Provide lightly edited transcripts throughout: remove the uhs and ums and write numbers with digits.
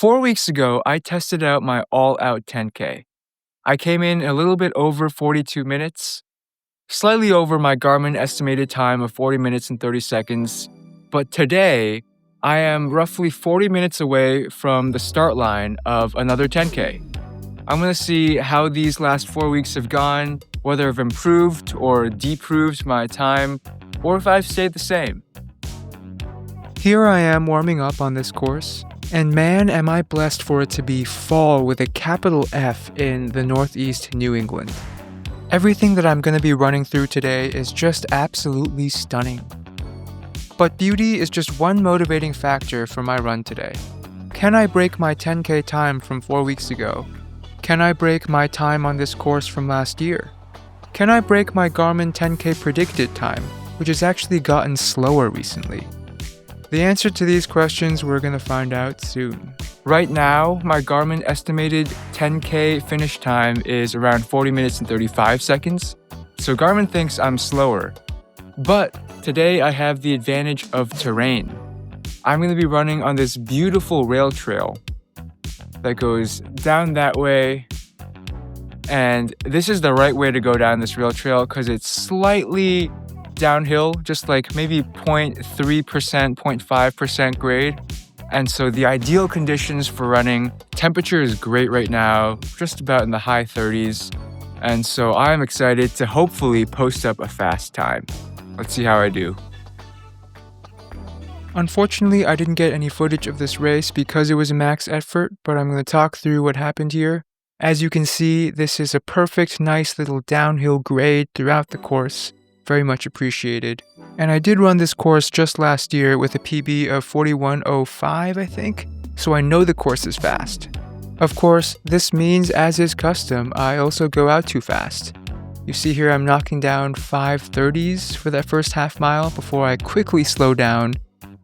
4 weeks ago, I tested out my all out 10K. I came in a little bit over 42 minutes, slightly over my Garmin estimated time of 40 minutes and 30 seconds. But today, I am roughly 40 minutes away from the start line of another 10K. I'm going to see how these last 4 weeks have gone, whether I've improved or deproved my time, or if I've stayed the same. Here I am warming up on this course, and man, am I blessed for it to be fall with a capital F in the Northeast New England. Everything that I'm going to be running through today is just absolutely stunning. But beauty is just one motivating factor for my run today. Can I break my 10K time from 4 weeks ago? Can I break my time on this course from last year? Can I break my Garmin 10K predicted time, which has actually gotten slower recently? The answer to these questions we're going to find out soon. Right now, my Garmin estimated 10K finish time is around 40 minutes and 35 seconds, so Garmin thinks I'm slower. But today I have the advantage of terrain. I'm going to be running on this beautiful rail trail that goes down that way, and this is the right way to go down this rail trail because it's slightly downhill, just like maybe 0.3%, 0.5% grade. And so the ideal conditions for running, temperature is great right now, just about in the high 30s. And so I'm excited to hopefully post up a fast time. Let's see how I do. Unfortunately, I didn't get any footage of this race because it was a max effort, but I'm going to talk through what happened here. As you can see, this is a perfect, nice little downhill grade throughout the course. Very much appreciated. And I did run this course just last year with a PB of 41.05, I think, so I know the course is fast. Of course, this means, as is custom, I also go out too fast. You see here I'm knocking down 5:30s for that first half mile before I quickly slow down,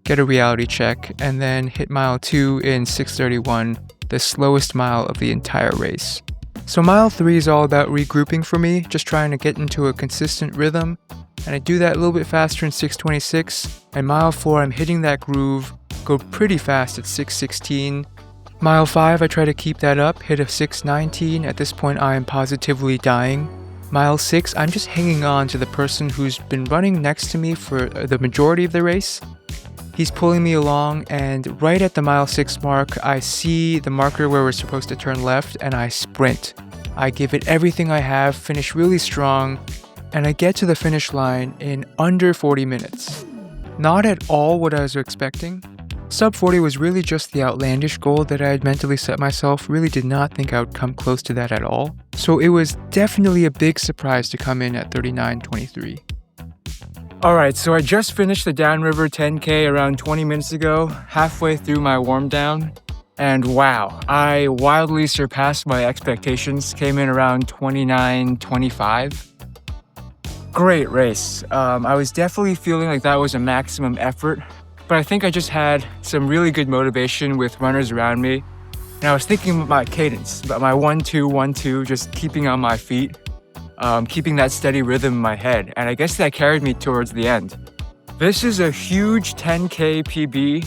get a reality check, and then hit mile 2 in 6:31, the slowest mile of the entire race. So mile 3 is all about regrouping for me, just trying to get into a consistent rhythm, and I do that a little bit faster in 6:26, and mile 4 I'm hitting that groove, go pretty fast at 6:16. Mile 5 I try to keep that up, hit a 6:19, at this point I am positively dying. Mile 6 I'm just hanging on to the person who's been running next to me for the majority of the race. He's pulling me along, and right at the mile 6 mark, I see the marker where we're supposed to turn left, and I sprint. I give it everything I have, finish really strong, and I get to the finish line in under 40 minutes. Not at all what I was expecting. Sub 40 was really just the outlandish goal that I had mentally set myself. Really did not think I would come close to that at all. So it was definitely a big surprise to come in at 39:23. Alright, so I just finished the downriver 10K around 20 minutes ago, halfway through my warm down, and wow, I wildly surpassed my expectations, came in around 29:25. Great race. I was definitely feeling like that was a maximum effort, but I think I just had some really good motivation with runners around me, and I was thinking about my cadence, about my 1-2, 1-2, just keeping on my feet. Keeping that steady rhythm in my head, and I guess that carried me towards the end. This is a huge 10K PB.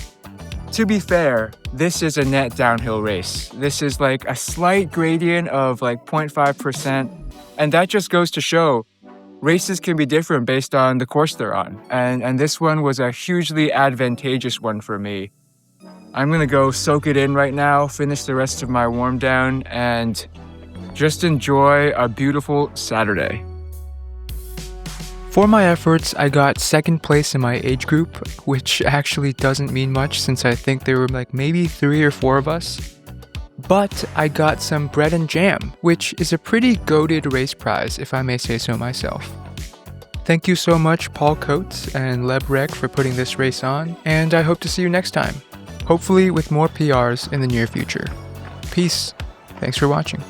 To be fair, this is a net downhill race. This is like a slight gradient of like 0.5%, and that just goes to show races can be different based on the course they're on, and this one was a hugely advantageous one for me. I'm gonna go soak it in right now, finish the rest of my warm down, and just enjoy a beautiful Saturday. For my efforts, I got second place in my age group, which actually doesn't mean much since I think there were like maybe 3 or 4 of us. But I got some bread and jam, which is a pretty goated race prize, if I may say so myself. Thank you so much, Paul Coates and Leb Rec, for putting this race on, and I hope to see you next time, hopefully with more PRs in the near future. Peace. Thanks for watching.